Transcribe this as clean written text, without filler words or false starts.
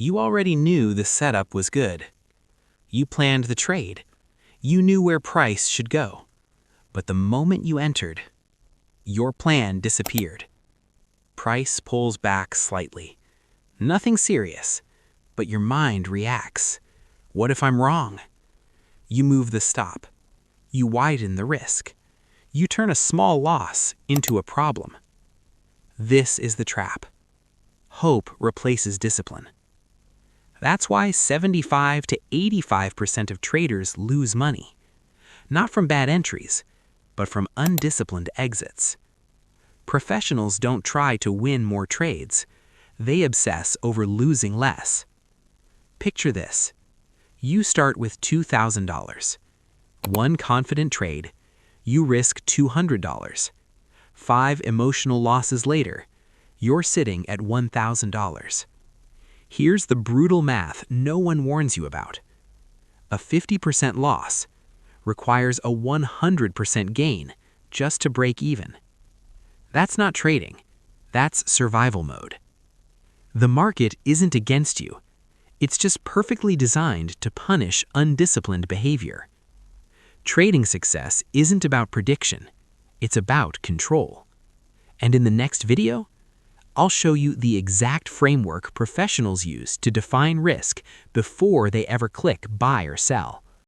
You already knew the setup was good. You planned the trade. You knew where price should go. But the moment you entered, your plan disappeared. Price pulls back slightly. Nothing serious, but your mind reacts. What if I'm wrong? You move the stop. You widen the risk. You turn a small loss into a problem. This is the trap. Hope replaces discipline. That's why 75 to 85% of traders lose money. Not from bad entries, but from undisciplined exits. Professionals don't try to win more trades. They obsess over losing less. Picture this. You start with $2,000. One confident trade, you risk $200. 5 emotional losses later, you're sitting at $1,000. Here's the brutal math no one warns you about. A 50% loss requires a 100% gain just to break even. That's not trading. That's survival mode. The market isn't against you. It's just perfectly designed to punish undisciplined behavior. Trading success isn't about prediction. It's about control. And in the next video, I'll show you the exact framework professionals use to define risk before they ever click buy or sell.